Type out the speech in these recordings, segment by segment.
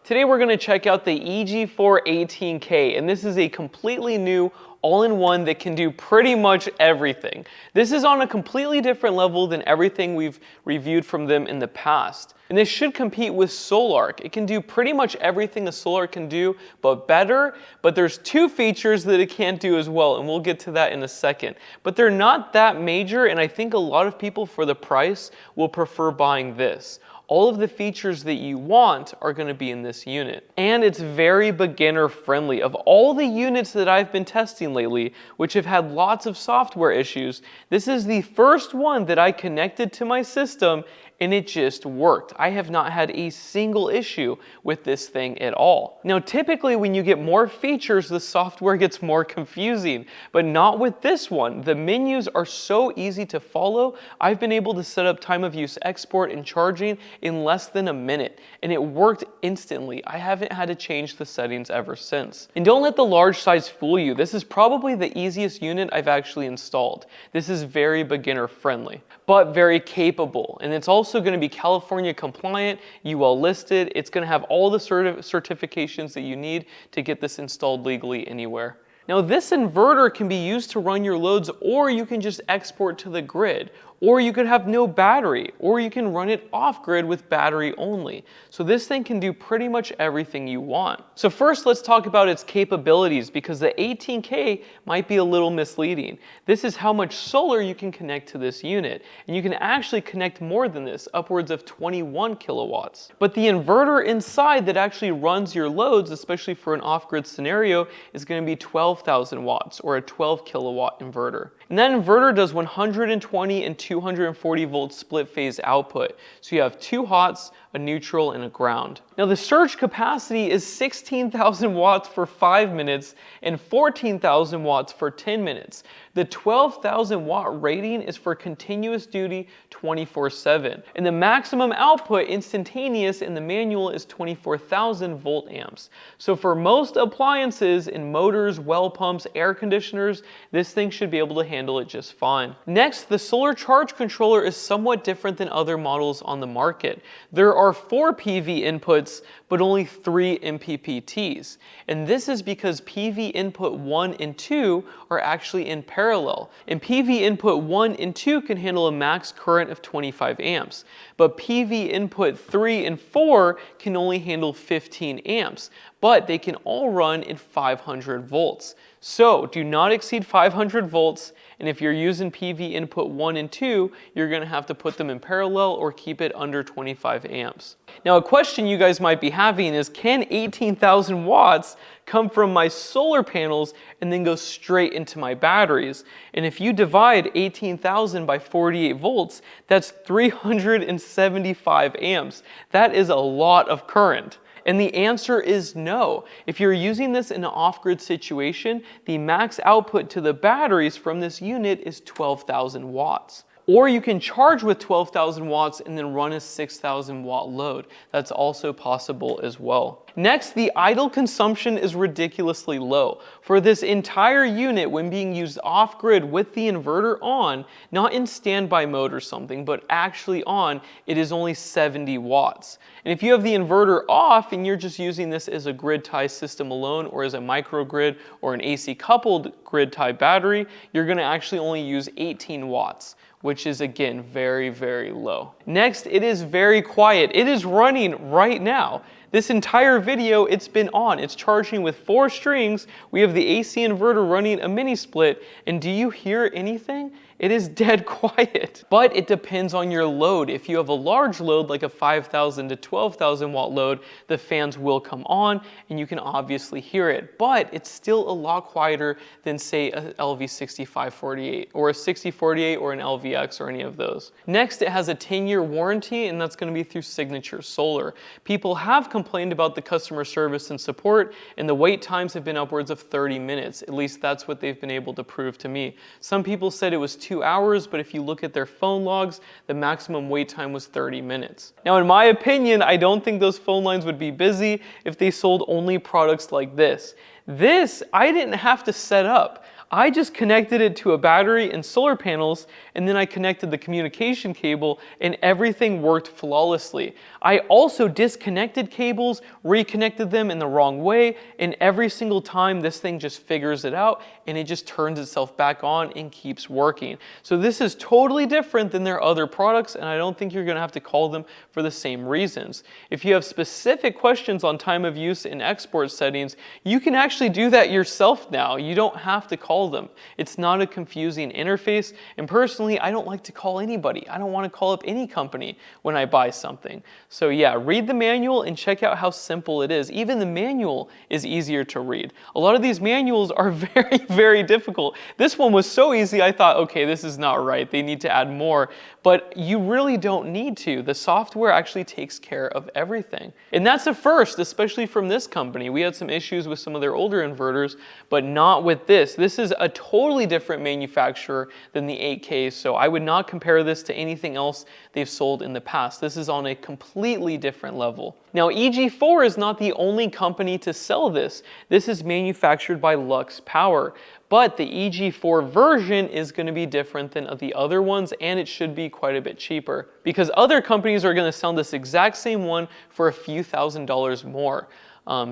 Today we're going to check out the EG4 18K, and this is a completely new all-in-one that can do pretty much everything. This is on a completely different level than everything we've reviewed from them in the past. And this should compete with Solarc. It can do pretty much everything a Solarc can do, but better. But there's two features that it can't do as well, and we'll get to that in a second. But they're not that major, and I think a lot of people for the price will prefer buying this. All of the features that you want are going to be in this unit. And it's very beginner friendly. Of all the units that I've been testing lately, which have had lots of software issues, this is the first one that I connected to my system and it just worked. I have not had a single issue with this thing at all. Now, typically when you get more features, the software gets more confusing, but not with this one. The menus are so easy to follow. I've been able to set up time of use export and charging in less than a minute, and it worked instantly. I haven't had to change the settings ever since. And don't let the large size fool you. This is probably the easiest unit I've actually installed. This is very beginner friendly, but very capable, and it's also going to be California compliant, UL listed. It's going to have all the certifications that you need to get this installed legally anywhere. Now, this inverter can be used to run your loads, or you can just export to the grid, or you could have no battery, or you can run it off grid with battery only. So this thing can do pretty much everything you want. So first, let's talk about its capabilities, because the 18K might be a little misleading. This is how much solar you can connect to this unit, and you can actually connect more than this, upwards of 21 kilowatts. But the inverter inside that actually runs your loads, especially for an off-grid scenario, is going to be 12,000 watts, or a 12 kilowatt inverter. And that inverter does 120 and 240 volt split phase output. So you have two hots, a neutral, and a ground. Now the surge capacity is 16,000 watts for 5 minutes and 14,000 watts for 10 minutes. The 12,000 watt rating is for continuous duty 24/7. And the maximum output instantaneous in the manual is 24,000 volt amps. So for most appliances in motors, well pumps, air conditioners, this thing should be able to handle it just fine. Next, the solar charge controller is somewhat different than other models on the market. There are 4 PV inputs, but only 3 MPPTs. And this is because PV input 1 and 2 are actually in parallel. And PV input 1 and 2 can handle a max current of 25 amps. But PV input 3 and 4 can only handle 15 amps. But they can all run in 500 volts. So do not exceed 500 volts, and if you're using PV input 1 and 2, you're going to have to put them in parallel or keep it under 25 amps. Now a question you guys might be having is, can 18,000 watts come from my solar panels and then go straight into my batteries? And if you divide 18,000 by 48 volts, that's 375 amps. That is a lot of current. And the answer is no. If you're using this in an off-grid situation, the max output to the batteries from this unit is 12,000 watts. Or you can charge with 12,000 watts and then run a 6,000 watt load. That's also possible as well. Next, the idle consumption is ridiculously low. For this entire unit, when being used off-grid with the inverter on, not in standby mode or something, but actually on, it is only 70 watts. And if you have the inverter off and you're just using this as a grid tie system alone, or as a microgrid or an AC coupled grid tie battery, you're going to actually only use 18 watts. Which is again very, very low. Next, it is very quiet. It is running right now. This entire video, it's been on. It's charging with 4 strings. We have the AC inverter running a mini split, and do you hear anything? It is dead quiet. But it depends on your load. If you have a large load, like a 5,000 to 12,000 watt load, the fans will come on and you can obviously hear it. But it's still a lot quieter than, say, a LV6548 or a 6048 or an LVX or any of those. Next, it has a 10-year warranty, and that's going to be through Signature Solar. People have complained about the customer service and support, and the wait times have been upwards of 30 minutes. At least that's what they've been able to prove to me. Some people said it was 2 hours, but if you look at their phone logs, the maximum wait time was 30 minutes. Now, in my opinion, I don't think those phone lines would be busy if they sold only products like this. This, I didn't have to set up. I just connected it to a battery and solar panels, and then I connected the communication cable, and everything worked flawlessly. I also disconnected cables, reconnected them in the wrong way, and every single time this thing just figures it out, and it just turns itself back on and keeps working. So this is totally different than their other products, and I don't think you're going to have to call them for the same reasons. If you have specific questions on time of use and export settings, you can actually do that yourself now. You don't have to call them. It's not a confusing interface, and personally, I don't like to call anybody. I don't want to call up any company when I buy something. So yeah, read the manual and check out how simple it is. Even the manual is easier to read. A lot of these manuals are very, very difficult. This one was so easy, I thought, okay, this is not right. They need to add more. But you really don't need to. The software actually takes care of everything. And that's a first, especially from this company. We had some issues with some of their older inverters, but not with this. This is a totally different manufacturer than the 8K, so I would not compare this to anything else they've sold in the past. This is on a completely different level. Now, EG4 is not the only company to sell this. This is manufactured by Lux Power. But the EG4 version is going to be different than the other ones, and it should be quite a bit cheaper because other companies are going to sell this exact same one for a few $1,000s more.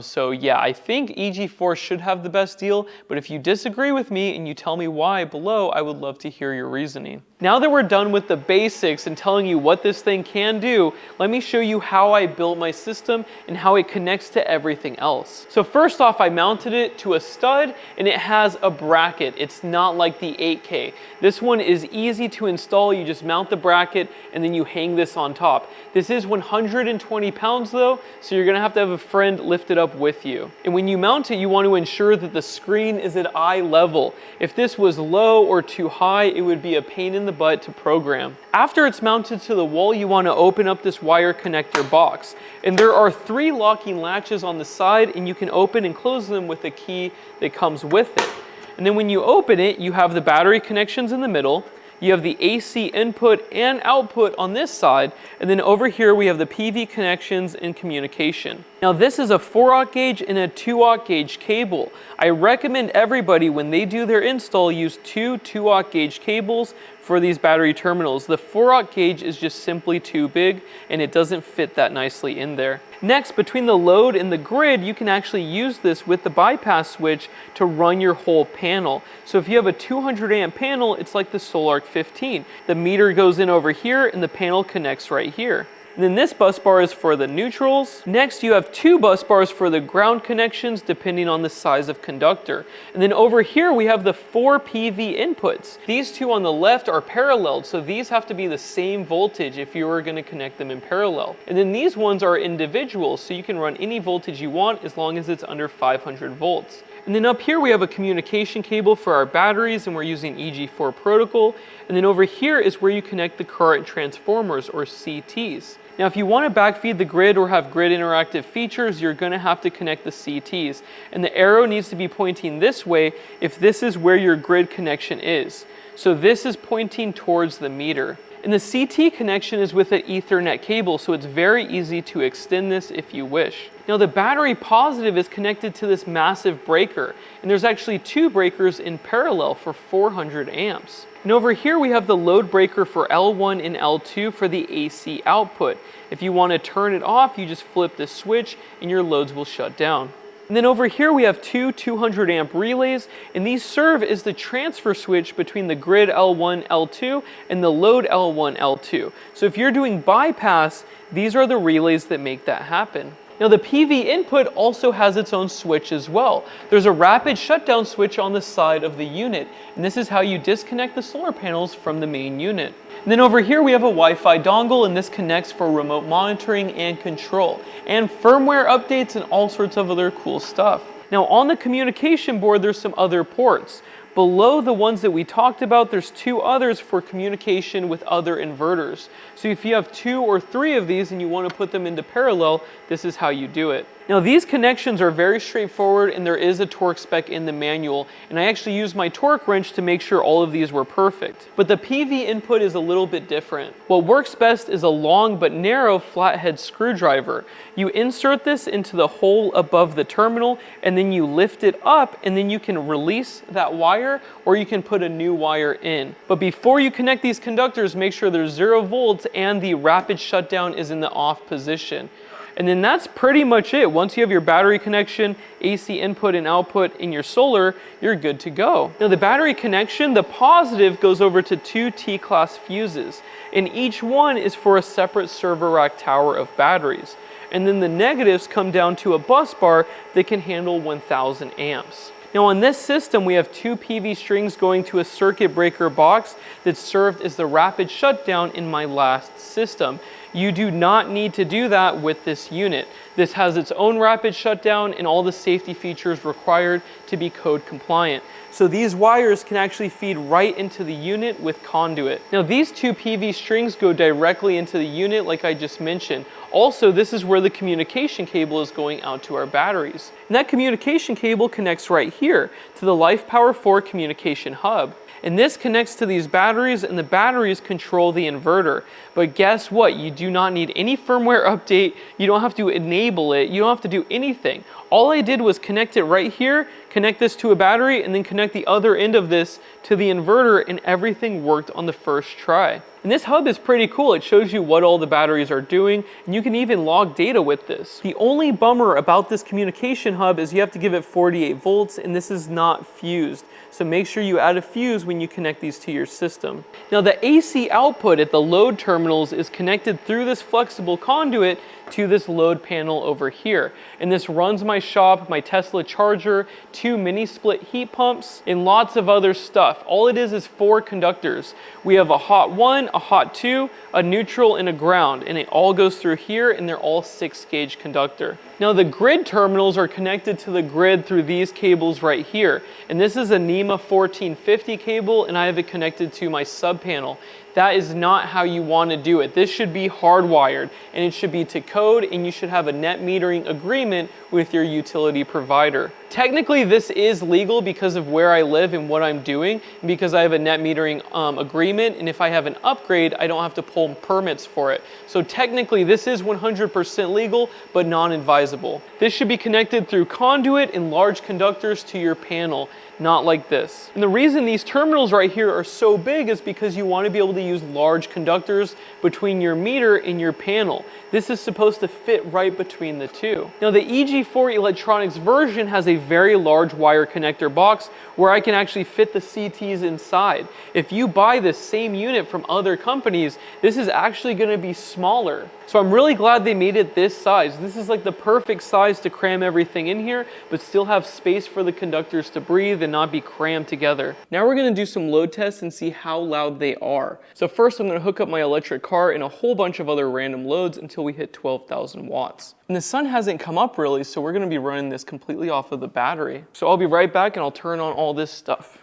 So yeah, I think EG4 should have the best deal, but if you disagree with me and you tell me why below, I would love to hear your reasoning. Now that we're done with the basics and telling you what this thing can do, let me show you how I built my system and how it connects to everything else. So first off, I mounted it to a stud and it has a bracket. It's not like the 8K. This one is easy to install. You just mount the bracket and then you hang this on top. This is 120 pounds though, so you're gonna have to have a friend lift it up with you. And when you mount it, you want to ensure that the screen is at eye level. If this was low or too high, it would be a pain in the butt to program. After it's mounted to the wall, you want to open up this wire connector box. And there are 3 locking latches on the side, and you can open and close them with a key that comes with it. And then when you open it, you have the battery connections in the middle. You have the AC input and output on this side, and then over here we have the PV connections and communication. Now this is a 4-aught gauge and a 2-aught gauge cable. I recommend everybody when they do their install use 2 2-aught gauge cables for these battery terminals. The 4-aught gauge is just simply too big and it doesn't fit that nicely in there. Next, between the load and the grid, you can actually use this with the bypass switch to run your whole panel. So if you have a 200 amp panel, it's like the Solarc 15. The meter goes in over here and the panel connects right here. And then this bus bar is for the neutrals. Next, you have 2 bus bars for the ground connections depending on the size of conductor. And then over here we have the 4 PV inputs. These 2 on the left are paralleled, so these have to be the same voltage if you were going to connect them in parallel. And then these ones are individual, so you can run any voltage you want as long as it's under 500 volts. And then up here we have a communication cable for our batteries, and we're using EG4 protocol. And then over here is where you connect the current transformers, or CTs. Now if you want to backfeed the grid or have grid interactive features, you're going to have to connect the CTs. And the arrow needs to be pointing this way if this is where your grid connection is. So this is pointing towards the meter. And the CT connection is with an Ethernet cable, so it's very easy to extend this if you wish. Now the battery positive is connected to this massive breaker, and there's actually 2 breakers in parallel for 400 amps. And over here we have the load breaker for L1 and L2 for the AC output. If you want to turn it off, you just flip the switch and your loads will shut down. And then over here we have 2 200 amp relays, and these serve as the transfer switch between the grid L1, L2 and the load L1, L2. So if you're doing bypass, these are the relays that make that happen. Now the PV input also has its own switch as well. There's a rapid shutdown switch on the side of the unit, and this is how you disconnect the solar panels from the main unit. And then over here we have a Wi-Fi dongle, and this connects for remote monitoring and control, and firmware updates and all sorts of other cool stuff. Now on the communication board there's some other ports. Below the ones that we talked about, there's 2 others for communication with other inverters. So if you have 2 or 3 of these and you want to put them into parallel, this is how you do it. Now these connections are very straightforward, and there is a torque spec in the manual, and I actually used my torque wrench to make sure all of these were perfect. But the PV input is a little bit different. What works best is a long but narrow flathead screwdriver. You insert this into the hole above the terminal, and then you lift it up, and then you can release that wire, or you can put a new wire in. But before you connect these conductors, make sure there's 0 volts and the rapid shutdown is in the off position. And then that's pretty much it. Once you have your battery connection, AC input and output in your solar, you're good to go. Now the battery connection, the positive goes over to 2 T-class fuses, and each one is for a separate server rack tower of batteries. And then the negatives come down to a bus bar that can handle 1000 amps. Now on this system, we have 2 PV strings going to a circuit breaker box that served as the rapid shutdown in my last system. You do not need to do that with this unit. This has its own rapid shutdown and all the safety features required to be code compliant. So these wires can actually feed right into the unit with conduit. Now these 2 PV strings go directly into the unit like I just mentioned. Also, this is where the communication cable is going out to our batteries. And that communication cable connects right here to the LifePower 4 communication hub. And this connects to these batteries, and the batteries control the inverter. But guess what? You do not need any firmware update. You don't have to enable it. You don't have to do anything. All I did was connect it right here, connect this to a battery, and then connect the other end of this to the inverter, and everything worked on the first try. And this hub is pretty cool. It shows you what all the batteries are doing, and you can even log data with this. The only bummer about this communication hub is you have to give it 48 volts, and this is not fused. So make sure you add a fuse when you connect these to your system. Now the AC output at the load terminals is connected through this flexible conduit to this load panel over here. And this runs my shop, my Tesla charger, 2 mini split heat pumps, and lots of other stuff. All it is 4 conductors. We have a hot 1, a hot 2, a neutral, and a ground, and it all goes through here, and they're all 6-gauge conductor. Now the grid terminals are connected to the grid through these cables right here. And this is a NEMA 1450 cable, and I have it connected to my sub panel. That is not how you want to do it. This should be hardwired, and it should be to code, and you should have a net metering agreement with your utility provider. Technically, this is legal because of where I live and what I'm doing, and because I have a net metering agreement, and if I have an upgrade, I don't have to pull permits for it. So technically, this is 100% legal, but non-advisable. This should be connected through conduit and large conductors to your panel, not like this. And the reason these terminals right here are so big is because you want to be able to use large conductors between your meter and your panel. This is supposed to fit right between the two. Now the EG4 electronics version has a very large wire connector box where I can actually fit the CTs inside. If you buy this same unit from other companies, this is actually going to be smaller. So I'm really glad they made it this size. This is like the perfect size to cram everything in here, but still have space for the conductors to breathe and not be crammed together. Now we're going to do some load tests and see how loud they are. So first I'm going to hook up my electric car and a whole bunch of other random loads until we hit 12,000 watts. And the sun hasn't come up really, so we're going to be running this completely off of the battery. So I'll be right back and I'll turn on all this stuff.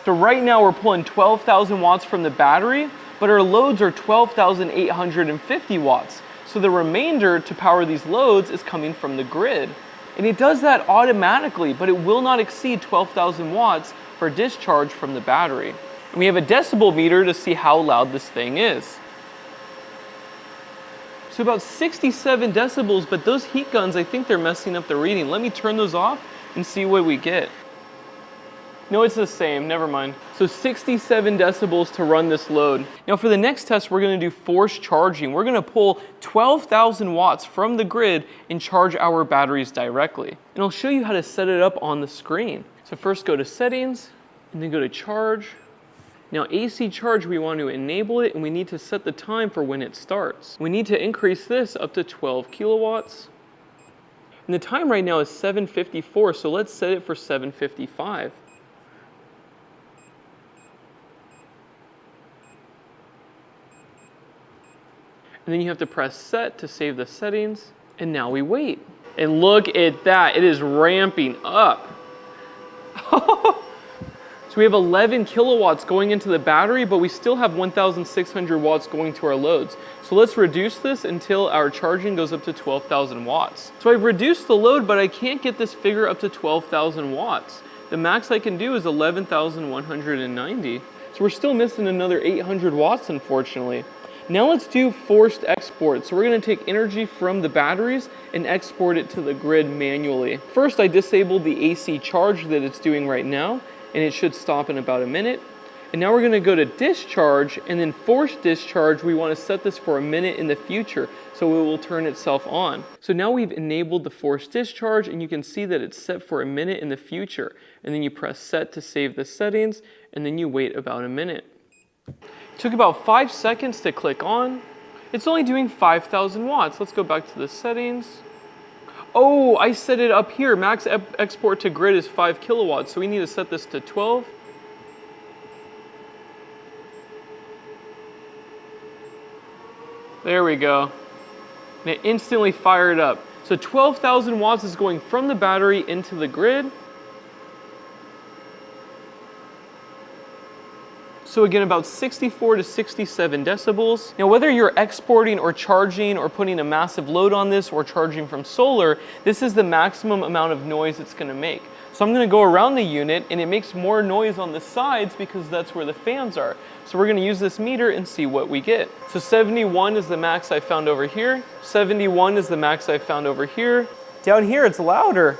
So right now we're pulling 12,000 watts from the battery, but our loads are 12,850 watts. So the remainder to power these loads is coming from the grid. And it does that automatically, but it will not exceed 12,000 watts for discharge from the battery. And we have a decibel meter to see how loud this thing is. So about 67 decibels, but those heat guns, I think they're messing up the reading. Let me turn those off and see what we get. No, it's the same, never mind. So 67 decibels to run this load. Now for the next test, we're gonna do force charging. We're gonna pull 12,000 watts from the grid and charge our batteries directly. And I'll show you how to set it up on the screen. So first go to settings, and then go to charge. Now AC charge, we want to enable it, and we need to set the time for when it starts. We need to increase this up to 12 kilowatts. And the time right now is 7:54, so let's set it for 7:55. And then you have to press set to save the settings. And now we wait. And look at that, it is ramping up. So So we have 11 kilowatts going into the battery, but we still have 1,600 watts going to our loads. So let's reduce this until our charging goes up to 12,000 watts. So I've reduced the load, but I can't get this figure up to 12,000 watts. The max I can do is 11,190. So we're still missing another 800 watts, unfortunately. Now let's do forced export. So we're gonna take energy from the batteries and export it to the grid manually. First, I disabled the AC charge that it's doing right now, and it should stop in about a minute. And now we're gonna go to discharge, and then forced discharge, we wanna set this for a minute in the future, so it will turn itself on. So now we've enabled the forced discharge, and you can see that it's set for a minute in the future. And then you press set to save the settings, and then you wait about a minute. It took about 5 seconds to click on. It's only doing 5,000 watts. Let's go back to the settings. Oh, I set it up here. Max export to grid is 5 kilowatts, so we need to set this to 12. There we go. And it instantly fired up. So 12,000 watts is going from the battery into the grid. So again, about 64 to 67 decibels. Now, whether you're exporting or charging or putting a massive load on this or charging from solar, this is the maximum amount of noise it's gonna make. So I'm gonna go around the unit, and it makes more noise on the sides because that's where the fans are. So we're gonna use this meter and see what we get. So 71 is the max I found over here. 71 is the max I found over here. Down here, it's louder.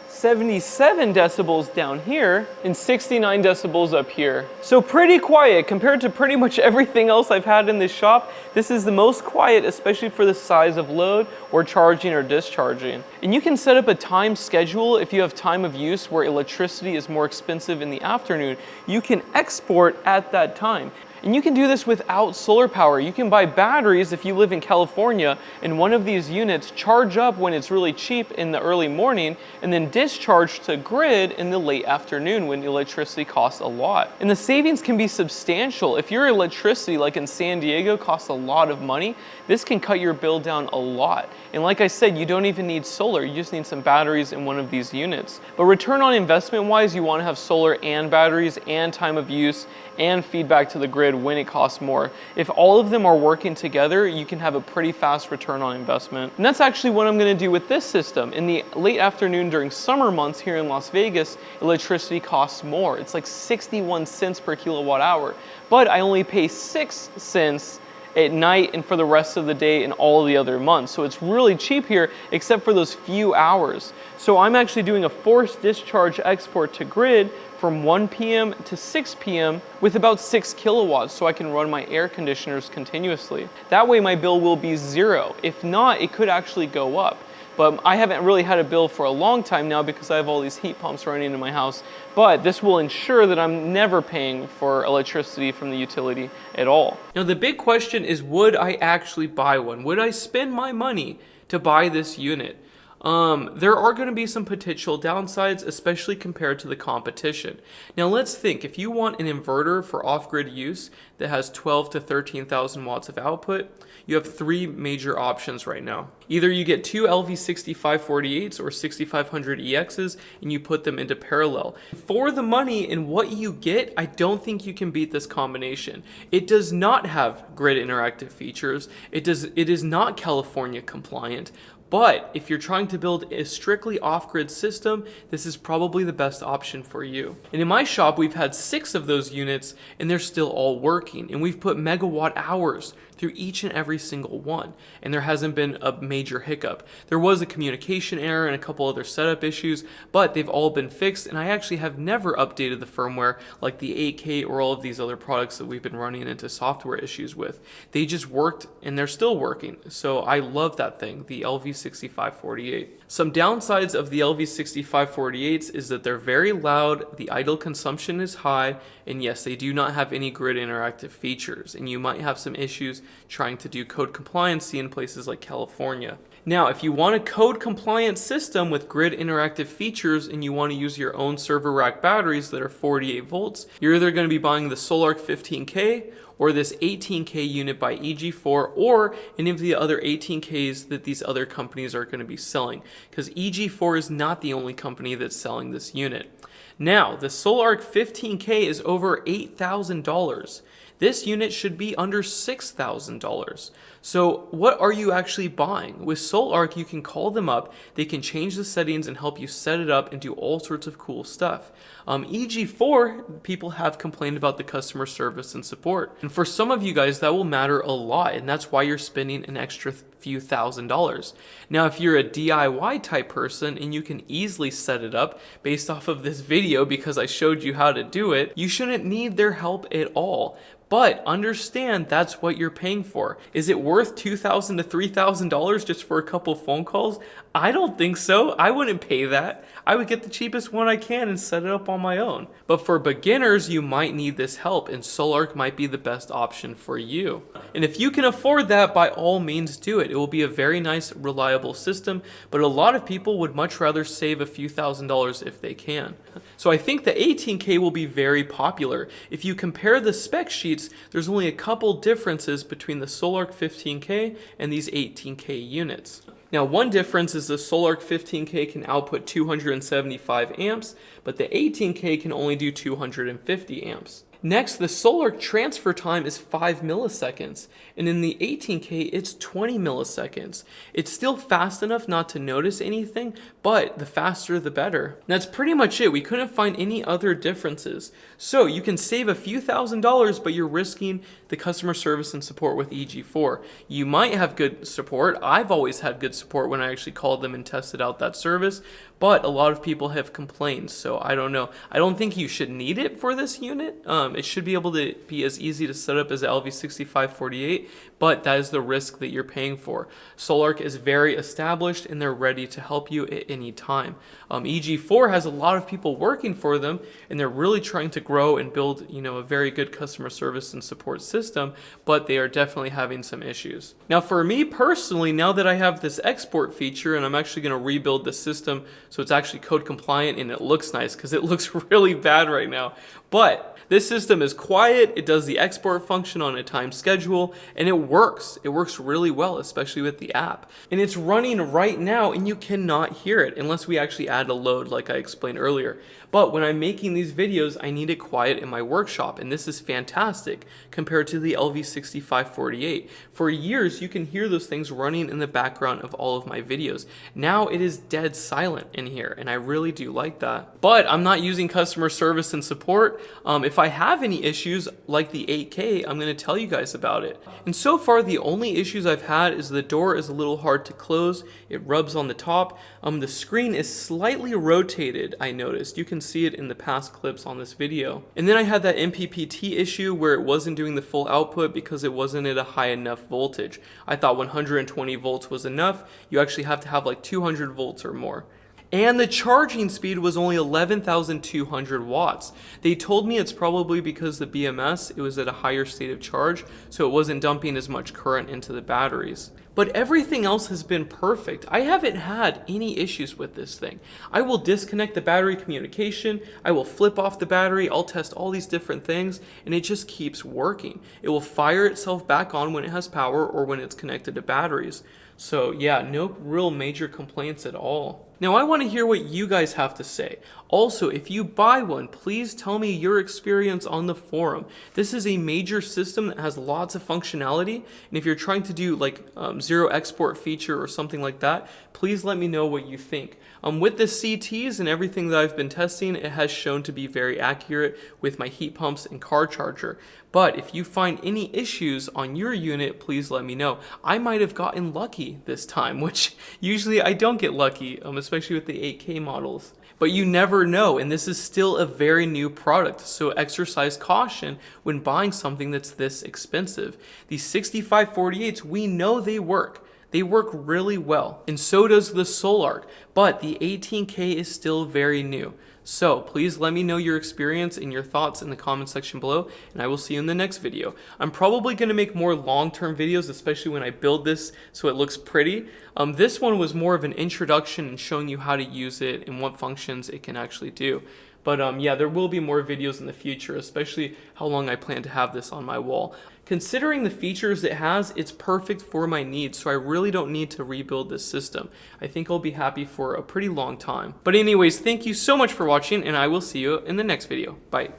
77 decibels down here and 69 decibels up here. So pretty quiet compared to pretty much everything else I've had in this shop. This is the most quiet, especially for the size of load or charging or discharging. And you can set up a time schedule if you have time of use where electricity is more expensive in the afternoon. You can export at that time. And you can do this without solar power. You can buy batteries if you live in California, and one of these units charge up when it's really cheap in the early morning, and then discharge to grid in the late afternoon when electricity costs a lot. And the savings can be substantial. If your electricity, like in San Diego, costs a lot of money, this can cut your bill down a lot. And like I said, you don't even need solar, you just need some batteries in one of these units. But return on investment wise, you want to have solar and batteries and time of use and feedback to the grid when it costs more. If all of them are working together, you can have a pretty fast return on investment. And that's actually what I'm gonna do with this system. In the late afternoon during summer months here in Las Vegas, electricity costs more. It's like 61 cents per kilowatt hour. But I only pay 6 cents at night and for the rest of the day in all the other months. So it's really cheap here, except for those few hours. So I'm actually doing a forced discharge export to grid from 1 p.m. to 6 p.m. with about 6 kilowatts, so I can run my air conditioners continuously. That way my bill will be 0. If not, it could actually go up. But I haven't really had a bill for a long time now because I have all these heat pumps running in my house. But this will ensure that I'm never paying for electricity from the utility at all. Now the big question is, would I actually buy one? Would I spend my money to buy this unit? There are going to be some potential downsides, especially compared to the competition. Now let's think, if you want an inverter for off-grid use that has 12 to 13,000 watts of output, you have 3 major options right now. Either you get 2 LV6548s or 6500 EXs and you put them into parallel. For the money and what you get, I don't think you can beat this combination. It does not have grid interactive features. It is not California compliant. But if you're trying to build a strictly off-grid system, this is probably the best option for you. And in my shop, we've had 6 of those units and they're still all working. And we've put megawatt hours through each and every single one. And there hasn't been a major hiccup. There was a communication error and a couple other setup issues, but they've all been fixed. And I actually have never updated the firmware like the 8K or all of these other products that we've been running into software issues with. They just worked and they're still working. So I love that thing, the LV6548. Some downsides of the LV6548s is that they're very loud, the idle consumption is high, and yes, they do not have any grid interactive features, and you might have some issues trying to do code compliancy in places like California. Now, if you want a code compliant system with grid interactive features and you want to use your own server rack batteries that are 48 volts, you're either going to be buying the SolarArc 15K or this 18K unit by EG4 or any of the other 18Ks that these other companies are going to be selling, because EG4 is not the only company that's selling this unit. Now, the SolarArc 15K is over $8,000. This unit should be under $6,000. So what are you actually buying? With SolarArc, you can call them up, they can change the settings and help you set it up and do all sorts of cool stuff. EG4, people have complained about the customer service and support. And for some of you guys, that will matter a lot, and that's why you're spending an extra few $1,000s. Now, if you're a DIY type person and you can easily set it up based off of this video because I showed you how to do it, you shouldn't need their help at all. But understand that's what you're paying for. Is it worth $2,000 to $3,000 just for a couple phone calls? I don't think so. I wouldn't pay that. I would get the cheapest one I can and set it up on my own. But for beginners, you might need this help, and SolarArc might be the best option for you. And if you can afford that, by all means do it. It will be a very nice, reliable system, but a lot of people would much rather save a few $1,000s if they can. So I think the 18K will be very popular. If you compare the spec sheets, there's only a couple differences between the SolarArc 15K and these 18K units. Now, one difference is the SolarArc 15K can output 275 amps, but the 18K can only do 250 amps. Next, the SolarArc transfer time is 5 milliseconds, and in the 18K, it's 20 milliseconds. It's still fast enough not to notice anything, but the faster the better. And that's pretty much it. We couldn't find any other differences. So you can save a few $1,000s, but you're risking the customer service and support with EG4. You might have good support. I've always had good support when I actually called them and tested out that service, but a lot of people have complained, so I don't know. I don't think you should need it for this unit. It should be able to be as easy to set up as the LV6548, but that is the risk that you're paying for. SolarArc is very established and they're ready to help you at any time. EG4 has a lot of people working for them, and they're really trying to grow and build, a very good customer service and support system, but they are definitely having some issues. Now, for me personally, now that I have this export feature and I'm actually going to rebuild the system so it's actually code compliant and it looks nice, because it looks really bad right now, but this system is quiet, it does the export function on a time schedule, and it works. It works really well, especially with the app. And it's running right now, and you cannot hear it unless we actually add a load like I explained earlier. But when I'm making these videos, I need it quiet in my workshop, and this is fantastic compared to the LV6548. For years, you can hear those things running in the background of all of my videos. Now it is dead silent in here, and I really do like that. But I'm not using customer service and support. If I have any issues like the 8K, I'm going to tell you guys about it. And so far, the only issues I've had is the door is a little hard to close. It rubs on the top. The screen is slightly rotated, I noticed. You can see it in the past clips on this video. And then I had that MPPT issue where it wasn't doing the full output because it wasn't at a high enough voltage. I thought 120 volts was enough. You actually have to have like 200 volts or more. And the charging speed was only 11,200 watts. They told me it's probably because the BMS, it was at a higher state of charge, so it wasn't dumping as much current into the batteries. But everything else has been perfect. I haven't had any issues with this thing. I will disconnect the battery communication, I will flip off the battery, I'll test all these different things, and it just keeps working. It will fire itself back on when it has power or when it's connected to batteries. So yeah, no real major complaints at all. Now I want to hear what you guys have to say. Also, if you buy one, please tell me your experience on the forum. This is a major system that has lots of functionality, and if you're trying to do like zero export feature or something like that, please let me know what you think. With the CTs and everything that I've been testing, it has shown to be very accurate with my heat pumps and car charger. But if you find any issues on your unit, please let me know. I might have gotten lucky this time, which usually I don't get lucky, especially with the 8K models. But you never know, and this is still a very new product, so exercise caution when buying something that's this expensive. These 6548s, we know they work. They work really well, and so does the SolarArc, but the 18K is still very new. So please let me know your experience and your thoughts in the comment section below, and I will see you in the next video. I'm probably going to make more long-term videos, especially when I build this so it looks pretty. This one was more of an introduction and showing you how to use it and what functions it can actually do. But yeah, there will be more videos in the future, especially how long I plan to have this on my wall. Considering the features it has, it's perfect for my needs, so I really don't need to rebuild this system. I think I'll be happy for a pretty long time. But anyways, thank you so much for watching, and I will see you in the next video. Bye.